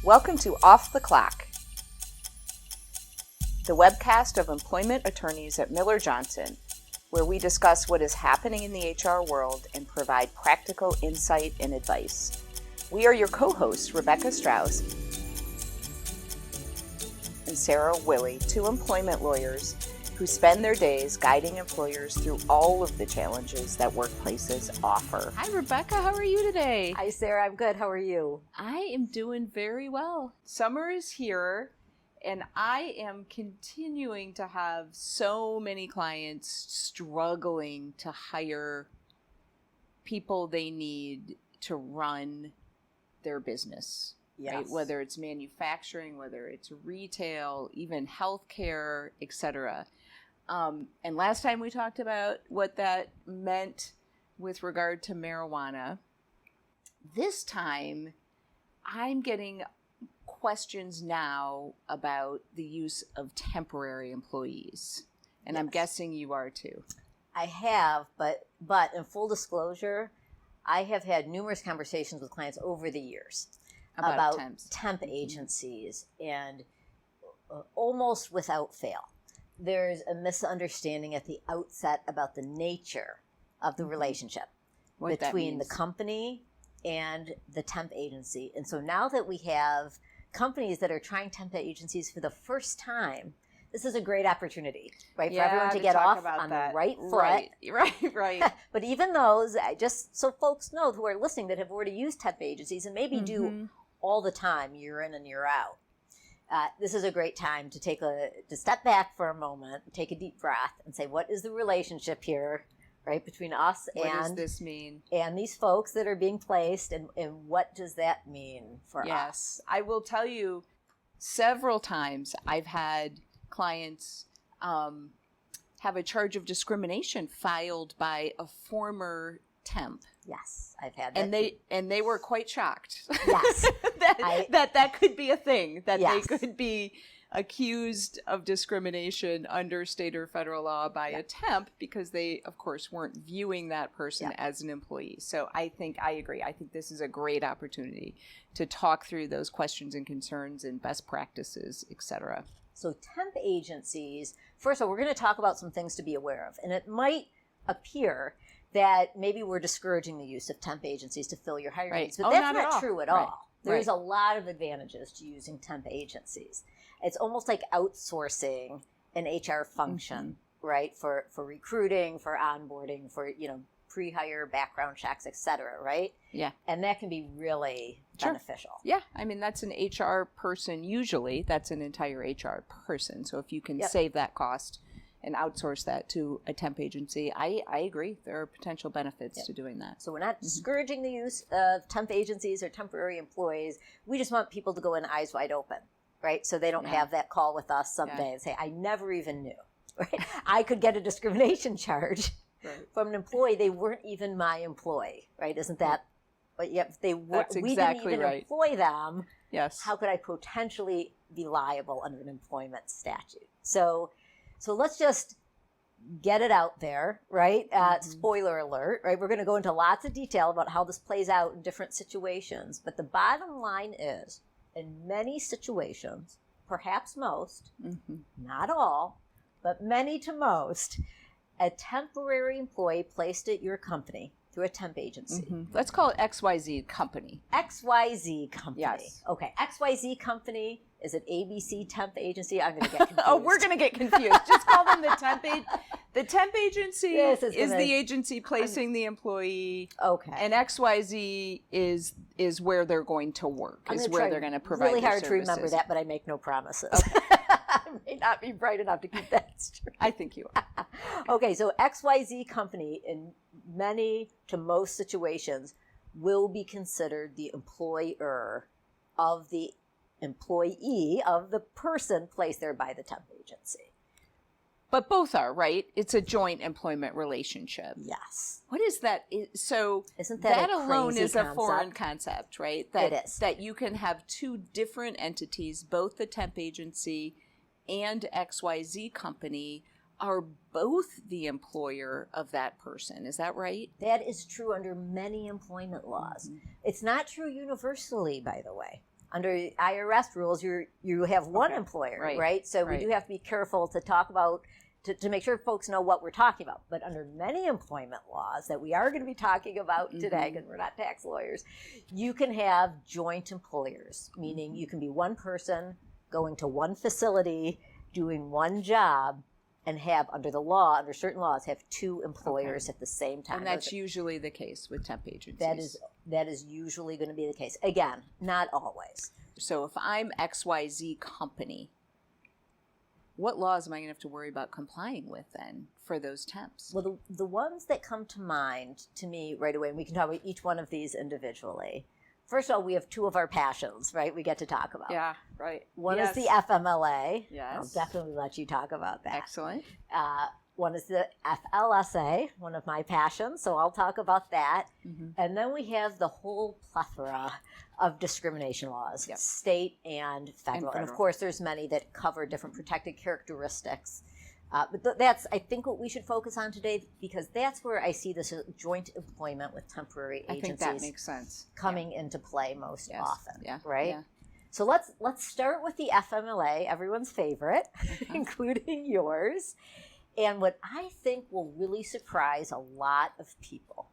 Welcome to Off the Clock, the webcast of employment attorneys at Miller Johnson, where we discuss what is happening in the HR world and provide practical insight and advice. We are your co-hosts, Rebecca Strauss and Sarah Willey, two employment lawyers who spend their days guiding employers through all of the challenges that workplaces offer. Hi, Rebecca. How are you today? Hi, Sarah. I'm good. How are you? I am doing very well. Summer is here, and I am continuing to have so many clients struggling to hire people they need to run their business. Yes. Right? Whether it's manufacturing, whether it's retail, even healthcare, etc. And last time we talked about what that meant with regard to marijuana. This time, I'm getting questions now about the use of temporary employees. And yes. I'm guessing you are too. I have, but in full disclosure, I have had numerous conversations with clients over the years about temp agencies, and almost without fail, there's a misunderstanding at the outset about the nature of the relationship between the company and the temp agency. And so now that we have companies that are trying temp agencies for the first time, this is a great opportunity, right, for everyone to get off on the right foot. Right. But even those, just so folks know who are listening that have already used temp agencies and maybe do all the time, year in and year out, this is a great time to step back for a moment, take a deep breath, and say, what is the relationship here, right, between us what does this mean? And these folks that are being placed, and what does that mean for us? Yes, I will tell you, several times I've had clients have a charge of discrimination filed by a former temp. Yes, I've had that. And they were quite shocked. Yes. that could be a thing, that yes. they could be accused of discrimination under state or federal law by a temp because they, of course, weren't viewing that person as an employee. So I agree. I think this is a great opportunity to talk through those questions and concerns and best practices, et cetera. So temp agencies, first of all, we're going to talk about some things to be aware of. And it might appear that maybe we're discouraging the use of temp agencies to fill your hiring needs. But that's not true at all. There's a lot of advantages to using temp agencies. It's almost like outsourcing an HR function, right, for recruiting, for onboarding, for, pre-hire background checks, et cetera, right? Yeah. And that can be really beneficial. Yeah. I mean, that's an HR person. Usually that's an entire HR person. So if you can save that cost and outsource that to a temp agency, I agree. There are potential benefits to doing that. So we're not discouraging the use of temp agencies or temporary employees. We just want people to go in eyes wide open, right? So they don't have that call with us someday and say, I never even knew, right? I could get a discrimination charge from an employee. They weren't even my employee, right? Isn't that, but yet they were, we didn't even employ them. Yes. How could I potentially be liable under an employment statute? So let's just get it out there, right? Spoiler alert, right? We're going to go into lots of detail about how this plays out in different situations. But the bottom line is, in many situations, perhaps most, not all, but many to most, a temporary employee placed at your company through a temp agency. Let's call it XYZ Company. XYZ Company. Yes. Okay, XYZ Company. Is it ABC Temp Agency? I'm going to get confused. Oh, we're going to get confused. Just call them the temp agency. The temp agency is the agency placing the emploey. Okay. And XYZ is where they're going to work, is where they're going to provide really their hard services. to remember that, but I make no promises. Okay. I may not be bright enough to keep that straight. I think you are. Okay, so XYZ Company, in many to most situations, will be considered the employer of the employee of the person placed there by the temp agency. But both are, right? It's a joint employment relationship. Yes. What is that? So isn't that alone is concept? A foreign concept, right? It is. That you can have two different entities, both the temp agency and XYZ Company, are both the employer of that person. Is that right? That is true under many employment laws. It's not true universally, by the way. under IRS rules, you have one employer, right? So we do have to be careful to talk about, to make sure folks know what we're talking about. But under many employment laws that we are going to be talking about today, because we're not tax lawyers, you can have joint employers, meaning you can be one person going to one facility, doing one job, and have, under certain laws, have two employers at the same time. And that's usually the case with temp agencies. That is usually going to be the case. Again, not always. So if I'm XYZ company, what laws am I going to have to worry about complying with then for those temps? Well, the ones that come to mind to me right away, and we can talk about each one of these individually. First of all, we have two of our passions, right? We get to talk about. Yeah, right. One is the FMLA. Yes. I'll definitely let you talk about that. Excellent. One is the FLSA, one of my passions, so I'll talk about that. And then we have the whole plethora of discrimination laws, state and federal. And of course, there's many that cover different protected characteristics. But that's, I think, what we should focus on today, because that's where I see this joint employment with temporary agencies. I think that makes sense. Coming into play most often, yeah. right? Yeah. So let's start with the FMLA, everyone's favorite, including yours. And what I think will really surprise a lot of people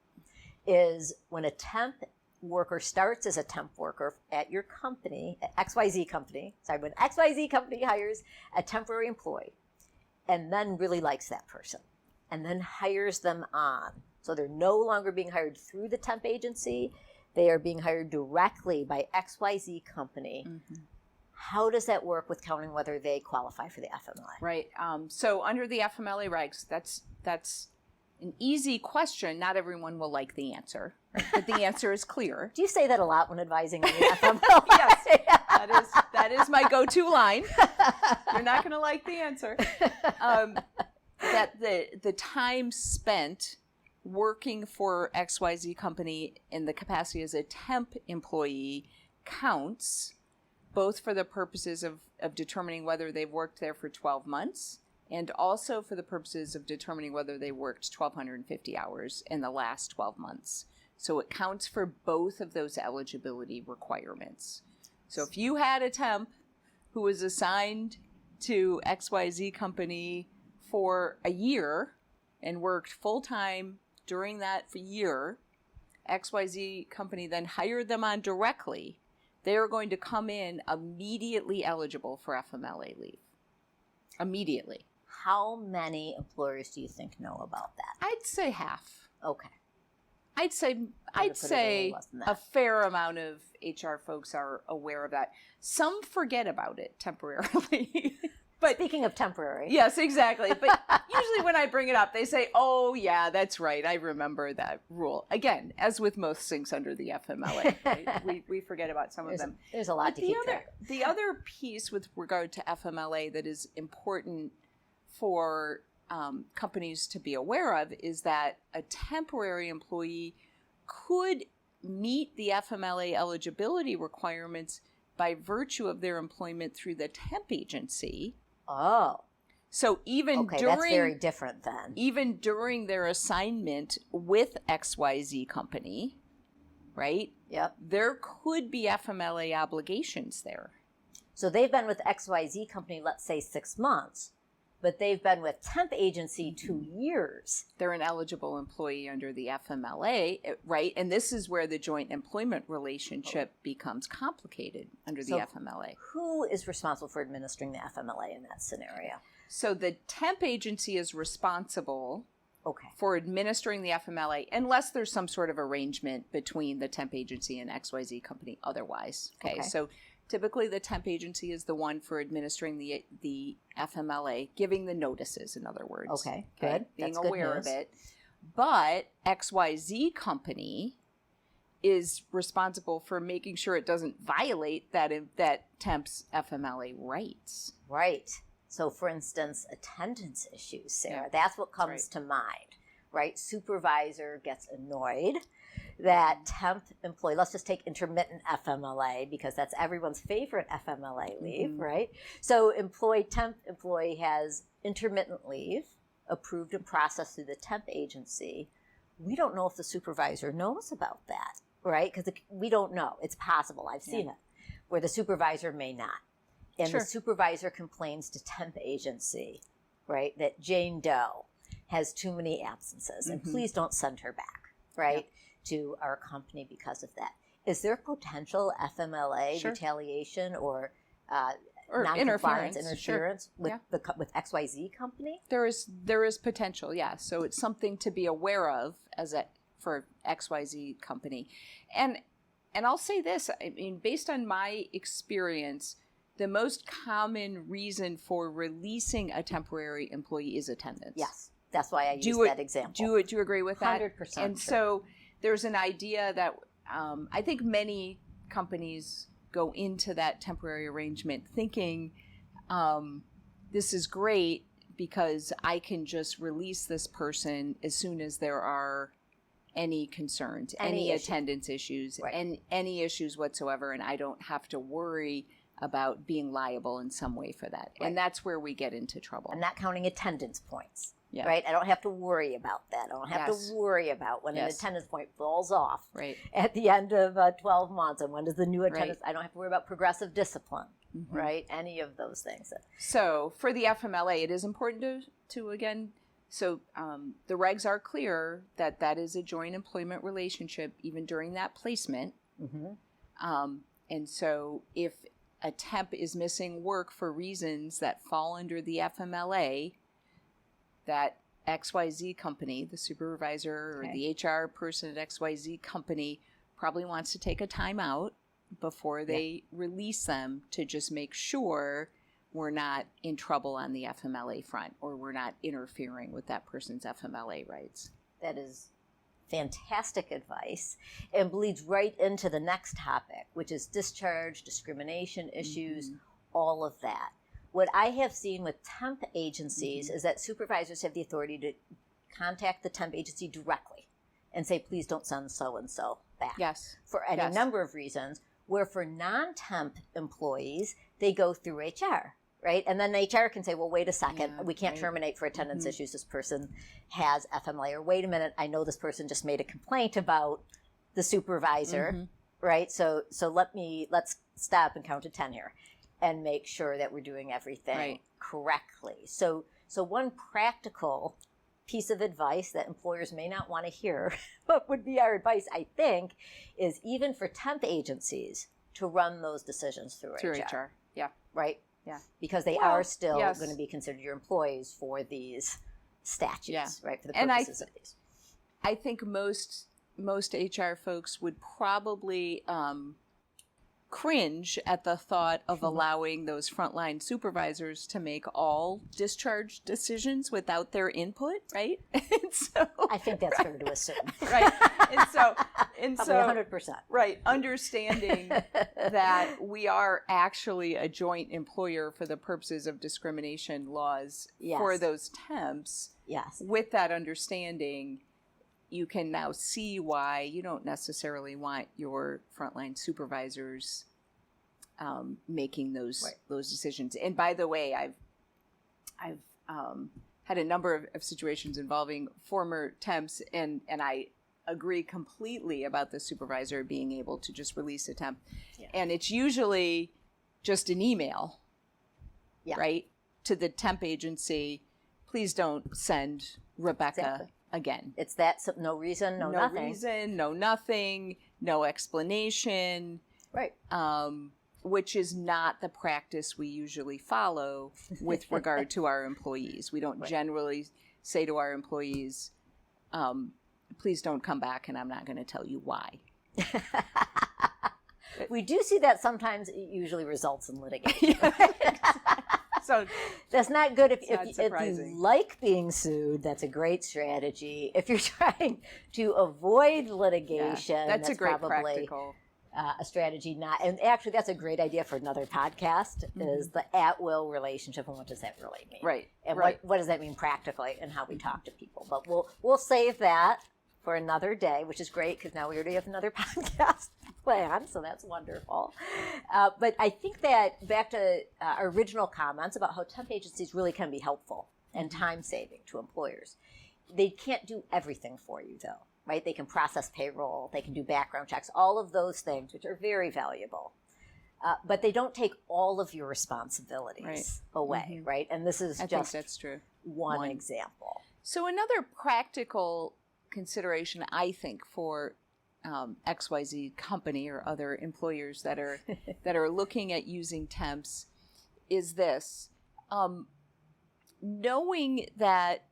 is when a temp worker starts as a temp worker at your company, XYZ company, when XYZ company hires a temporary employee and then really likes that person and then hires them on. So they're no longer being hired through the temp agency. They are being hired directly by XYZ company. How does that work with counting whether they qualify for the FMLA? Right. So under the FMLA regs, that's an easy question. Not everyone will like the answer, right? But the answer is clear. Do you say that a lot when advising on the FMLA? Yes, that is my go-to line. You're not going to like the answer. That the time spent working for XYZ company in the capacity as a temp employee counts, both for the purposes of determining whether they've worked there for 12 months and also for the purposes of determining whether they worked 1,250 hours in the last 12 months. So it counts for both of those eligibility requirements. So if you had a temp who was assigned to XYZ company for a year and worked full-time during that year, XYZ company then hired them on directly, they are going to come in immediately eligible for FMLA leave. Immediately. How many employers do you think know about that? I'd say half. Okay. I'd say a fair amount of HR folks are aware of that. Some forget about it temporarily. But speaking of temporary. Yes, exactly. But usually when I bring it up, they say, oh, yeah, that's right. I remember that rule. Again, as with most things under the FMLA, right? we forget about some of them. There's a lot to keep track. The other piece with regard to FMLA that is important for companies to be aware of is that a temporary employee could meet the FMLA eligibility requirements by virtue of their employment through the temp agency. Oh. So even during that's very different then. Even during their assignment with XYZ company, right? Yep. There could be FMLA obligations there. So they've been with XYZ company, let's say 6 months, but they've been with temp agency 2 years. They're an eligible employee under the FMLA, right? And this is where the joint employment relationship becomes complicated under the FMLA. Who is responsible for administering the FMLA in that scenario? So the temp agency is responsible for administering the FMLA unless there's some sort of arrangement between the temp agency and XYZ company otherwise. Okay. So typically the temp agency is the one for administering the FMLA, giving the notices, in other words. Okay, good. Being That's aware good of news. it. But XYZ company is responsible for making sure it doesn't violate that temp's FMLA rights. Right. So, for instance, attendance issues, Sarah, that's what comes to mind, right? Supervisor gets annoyed that temp employee, let's just take intermittent FMLA because that's everyone's favorite FMLA leave, right? So temp employee has intermittent leave approved and processed through the temp agency. We don't know if the supervisor knows about that, right? Because we don't know. It's possible. I've seen it. where the supervisor may not. And Sure. the supervisor complains to temp agency, right, that Jane Doe has too many absences, and please don't send her back, right, to our company because of that. Is there potential FMLA retaliation or non-compliance interference with with XYZ company? There is potential, yeah. So it's something to be aware of for XYZ company. And I'll say this, I mean, based on my experience, the most common reason for releasing a temporary employee is attendance. Yes, that's why I use that example. Do you agree with that? 100%. And so there's an idea that I think many companies go into that temporary arrangement thinking this is great because I can just release this person as soon as there are any concerns, any attendance issues, and any issues whatsoever, and I don't have to worry about being liable in some way for that. Right. And that's where we get into trouble. I'm not counting attendance points, right? I don't have to worry about that. I don't have to worry about when an attendance point falls off at the end of 12 months, and when does the new attendance, I don't have to worry about progressive discipline, right? Any of those things. So for the FMLA, it is important to again, so the regs are clear that is a joint employment relationship even during that placement. And so if a temp is missing work for reasons that fall under the FMLA, that XYZ company, the supervisor or the HR person at XYZ company probably wants to take a time out before they release them to just make sure we're not in trouble on the FMLA front or we're not interfering with that person's FMLA rights. That is fantastic advice and bleeds right into the next topic, which is discharge, discrimination issues, all of that. What I have seen with temp agencies is that supervisors have the authority to contact the temp agency directly and say, please don't send so-and-so back. Yes. For any number of reasons, where for non-temp employees, they go through HR. Right? And then HR can say, well, wait a second, we can't terminate for attendance issues. This person has FMLA. Or wait a minute, I know this person just made a complaint about the supervisor, right? So let's stop and count to 10 here and make sure that we're doing everything correctly. So one practical piece of advice that employers may not want to hear, but would be our advice, I think, is even for temp agencies to run those decisions through HR. Yeah. Right? Yeah, because they are still going to be considered your employees for these statutes, right? For the purposes of these. I think most HR folks would probably cringe at the thought of allowing those frontline supervisors to make all discharge decisions without their input, right? And so, I think that's fair to assume, right? And probably so 100%, right? Understanding that we are actually a joint employer for the purposes of discrimination laws for those temps. Yes. With that understanding, you can now see why you don't necessarily want your frontline supervisors making those decisions. And by the way, I've had a number of situations involving former temps, and I agree completely about the supervisor being able to just release a temp. Yeah. And it's usually just an email, right, to the temp agency. Please don't send Rebecca again. It's that, no reason, no nothing. No reason, no nothing, no explanation. Right. Which is not the practice we usually follow with regard to our employees. We don't generally say to our employees, please don't come back, and I'm not going to tell you why. We do see that sometimes it usually results in litigation. So that's not good. If you like being sued, that's a great strategy. If you're trying to avoid litigation, that's a great probably practical a strategy. And actually, that's a great idea for another podcast. Is the at-will relationship, and what does that really mean? Right. And what does that mean practically, and how we talk to people? But we'll save that for another day, which is great because now we already have another podcast planned, so that's wonderful. But I think that back to our original comments about how temp agencies really can be helpful and time-saving to employers. They can't do everything for you, though, right? They can process payroll, they can do background checks, all of those things, which are very valuable. but they don't take all of your responsibilities away, right? And this is I just think that's true. one example. So another practical consideration, I think, for XYZ company or other employers that are looking at using temps is this. Knowing that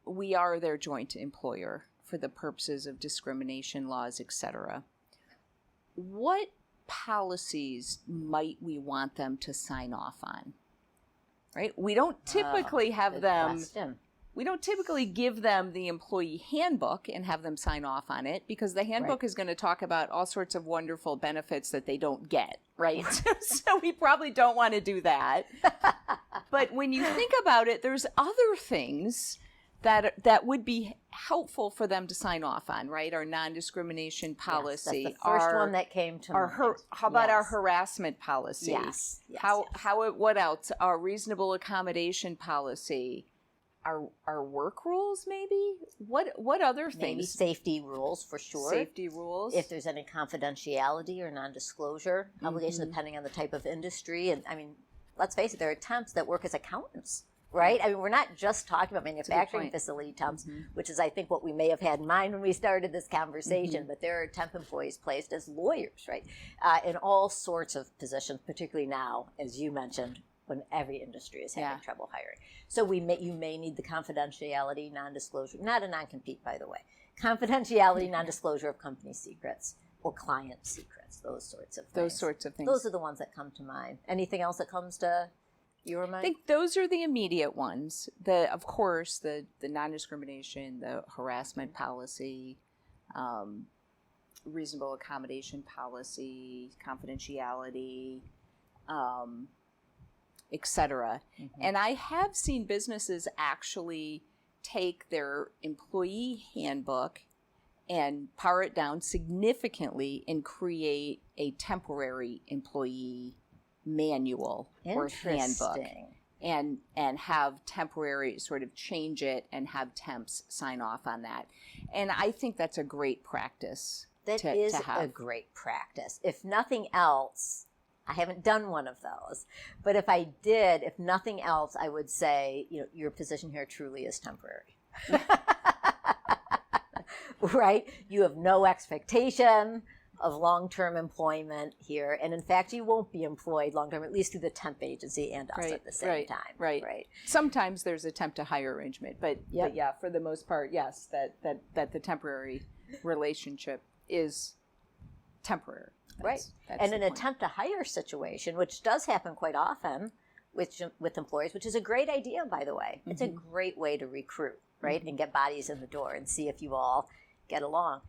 we are their joint employer for the purposes of discrimination laws, etc., what policies might we want them to sign off on? Right? We don't typically have them... Question. We don't typically give them the employee handbook and have them sign off on it because the handbook is going to talk about all sorts of wonderful benefits that they don't get, right? So we probably don't want to do that. But when you think about it, there's other things that would be helpful for them to sign off on, right? Our non-discrimination policy. Yes, that's the first one that came to mind. How about our harassment policy? Yes. What else? Our reasonable accommodation policy. Our work rules, maybe? What other things? Maybe safety rules, for sure. Safety rules. If there's any confidentiality or non-disclosure obligation, depending on the type of industry. And I mean, let's face it, there are temps that work as accountants, right? I mean, we're not just talking about manufacturing facility temps, which is, I think, what we may have had in mind when we started this conversation, but there are temp employees placed as lawyers, right? In all sorts of positions, particularly now, as you mentioned, when every industry is having trouble hiring. So you may need the confidentiality, non-disclosure, not a non-compete, by the way, confidentiality, non-disclosure of company secrets or client secrets, those sorts of things. Those sorts of things. Those are the ones that come to mind. Anything else that comes to your mind? I think those are the immediate ones. Of course, the non-discrimination, the harassment policy, reasonable accommodation policy, confidentiality, etc. And I have seen businesses actually take their employee handbook and power it down significantly and create a temporary employee manual or handbook and have temporary sort of change it and have temps sign off on that. And I think that's a great practice. That is a great practice. If nothing else, I haven't done one of those, but if I did, if nothing else, I would say, your position here truly is temporary. Right? You have no expectation of long-term employment here, and in fact, you won't be employed long-term, at least through the temp agency and us at the same time. Right. Sometimes there's a temp to hire arrangement, but yeah, for the most part, yes, that the temporary relationship is temporary. That's and an attempt to hire situation, which does happen quite often with employers, which is a great idea, by the way. It's a great way to recruit, right, and get bodies in the door and see if you all get along.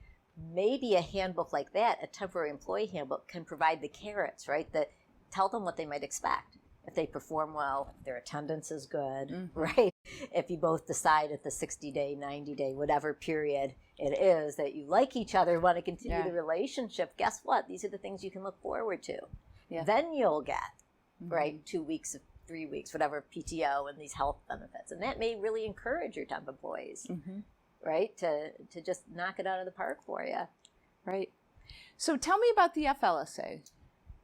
Maybe a handbook like that, a temporary employee handbook, can provide the carrots, right, that tell them what they might expect. If they perform well, if their attendance is good, right? If you both decide at the 60-day, 90-day, whatever period it is that you like each other, want to continue the relationship, guess what? These are the things you can look forward to. Yeah. Then you'll get, right, 2 weeks, 3 weeks, whatever, PTO and these health benefits. And that may really encourage your temp employees, right, to just knock it out of the park for you. Right. So tell me about the FLSA.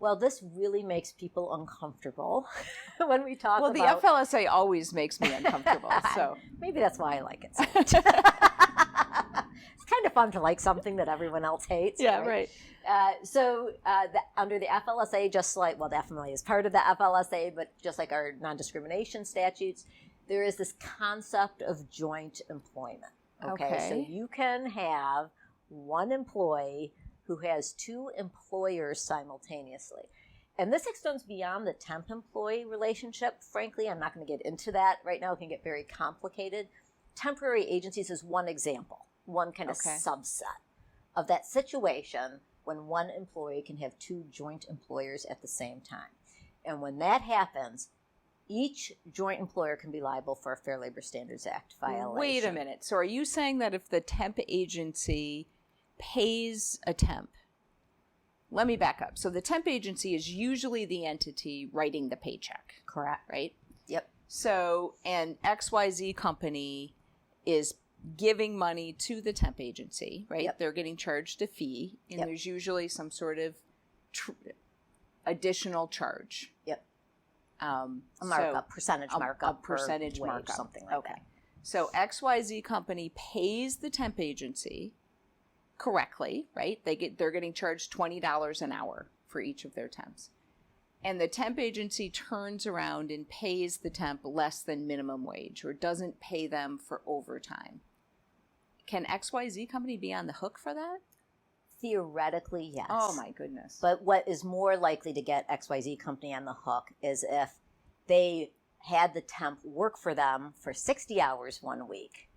Well, this really makes people uncomfortable when we talk about... Well, the FLSA always makes me uncomfortable, so... Maybe that's why I like it so much. It's kind of fun to like something that everyone else hates. Yeah, right. Under the FLSA, just like, well, the FMLA is part of the FLSA, but just like our non-discrimination statutes, there is this concept of joint employment. Okay. So you can have one employee who has two employers simultaneously. And this extends beyond the temp-employee relationship. Frankly, I'm not going to get into that right now. It can get very complicated. Temporary agencies is one example, one kind of subset of that situation when one employee can have two joint employers at the same time. And when that happens, each joint employer can be liable for a Fair Labor Standards Act violation. Wait a minute. So are you saying that if the temp agency pays a temp. Let me back up. So the temp agency is usually the entity writing the paycheck. Correct. Right? Yep. So an XYZ company is giving money to the temp agency, right? Yep. They're getting charged a fee, and there's usually some sort of additional charge. Yep. A markup, percentage markup. A percentage wage, markup. something like that. So XYZ company pays the temp agency correctly, right? They're getting charged $20 an hour for each of their temps. And the temp agency turns around and pays the temp less than minimum wage or doesn't pay them for overtime. Can XYZ company be on the hook for that? Theoretically, yes. Oh my goodness. But what is more likely to get XYZ company on the hook is if they had the temp work for them for 60 hours one week,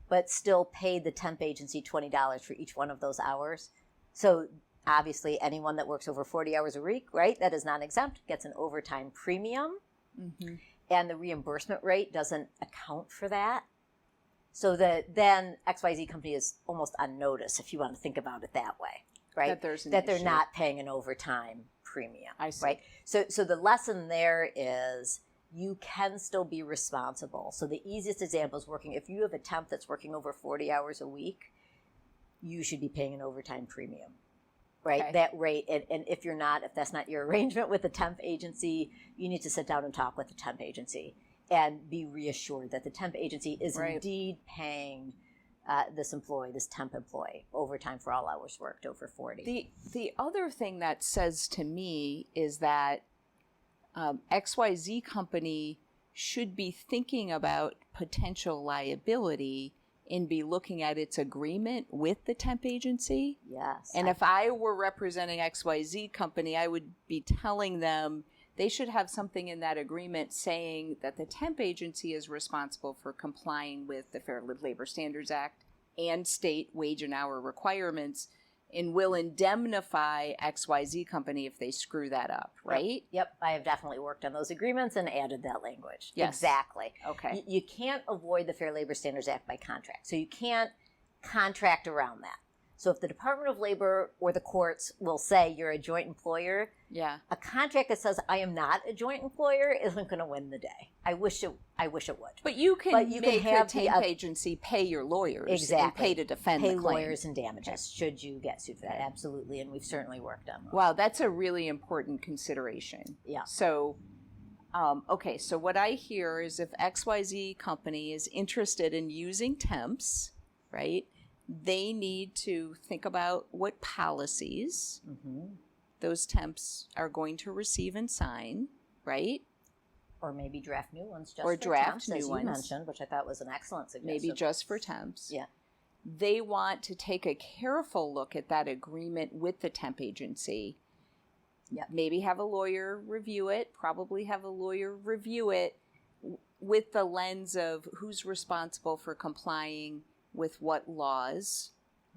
but still paid the temp agency $20 for each one of those hours. So obviously anyone that works over 40 hours a week, right, that is non-exempt, gets an overtime premium. Mm-hmm. And the reimbursement rate doesn't account for that. So that then XYZ company is almost on notice, if you want to think about it that way, right? That they're not paying an overtime premium. I see. Right? So the lesson there is you can still be responsible. So the easiest example is if you have a temp that's working over 40 hours a week, you should be paying an overtime premium, right? Okay. That rate. And if that's not your arrangement with the temp agency, you need to sit down and talk with the temp agency and be reassured that the temp agency is indeed paying this temp employee, overtime for all hours worked over 40. The other thing that says to me is that XYZ company should be thinking about potential liability and be looking at its agreement with the temp agency. Yes. And if I were representing XYZ company, I would be telling them they should have something in that agreement saying that the temp agency is responsible for complying with the Fair Labor Standards Act and state wage and hour requirements and will indemnify XYZ company if they screw that up, right? Yep. I have definitely worked on those agreements and added that language. Yes. Exactly. Okay. You can't avoid the Fair Labor Standards Act by contract. So you can't contract around that. So if the Department of Labor or the courts will say you're a joint employer, a contract that says I am not a joint employer isn't going to win the day. I wish it would. But you can make the temp agency pay your lawyers and pay to defend the claim. Pay lawyers and damages should you get sued for that. Absolutely, and we've certainly worked on that. Wow, that's a really important consideration. Yeah. So, so what I hear is if XYZ company is interested in using temps, right, they need to think about what policies those temps are going to receive and sign, right? Or maybe draft new ones just for temps, new as ones. you mentioned, which I thought was an excellent suggestion. Maybe just for temps. Yeah. They want to take a careful look at that agreement with the temp agency. Yep. Maybe have a lawyer review it, with the lens of who's responsible for complying with what laws,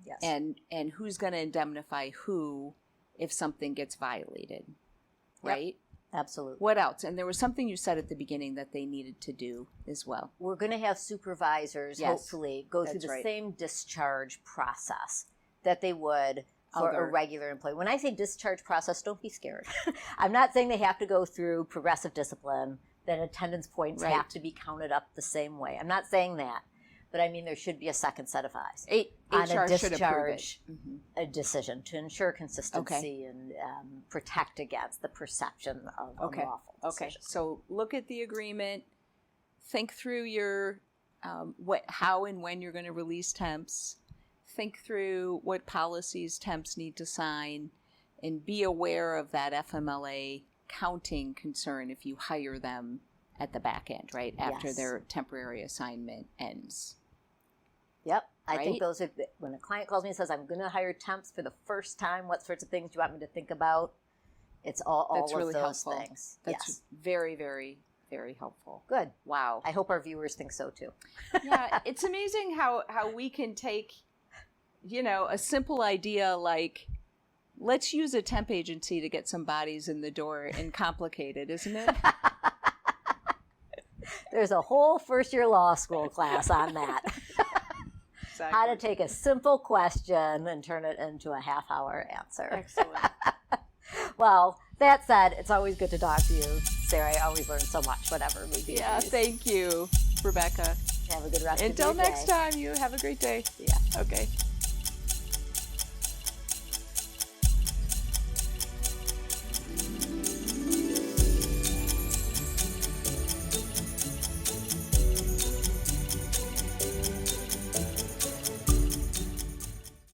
yes, and who's going to indemnify who if something gets violated, right? Yep, absolutely. What else? And there was something you said at the beginning that they needed to do as well. We're going to have supervisors, hopefully, go through the same discharge process that they would for a regular employee. When I say discharge process, don't be scared. I'm not saying they have to go through progressive discipline, that attendance points have to be counted up the same way. I'm not saying that. But I mean, there should be a second set of eyes on a discharge decision to ensure consistency and protect against the perception of unlawful decisions. Okay, so look at the agreement, think through your how and when you're going to release temps, think through what policies temps need to sign, and be aware of that FMLA counting concern if you hire them at the back end, right? After their temporary assignment ends. Yep. I think those are, when a client calls me and says, I'm going to hire temps for the first time, what sorts of things do you want me to think about? It's all That's of really those helpful. Things. That's very, very, very helpful. Good. Wow. I hope our viewers think so too. Yeah. It's amazing how we can take, a simple idea like, let's use a temp agency to get some bodies in the door and complicate it, isn't it? There's a whole first-year law school class on that. Exactly. How to take a simple question and turn it into a half-hour answer. Excellent. Well, that said, it's always good to talk to you, Sarah. I always learn so much, whatever we do. Yeah, thank you, Rebecca. Have a good rest of your day. Until next time, you have a great day. Yeah. Okay.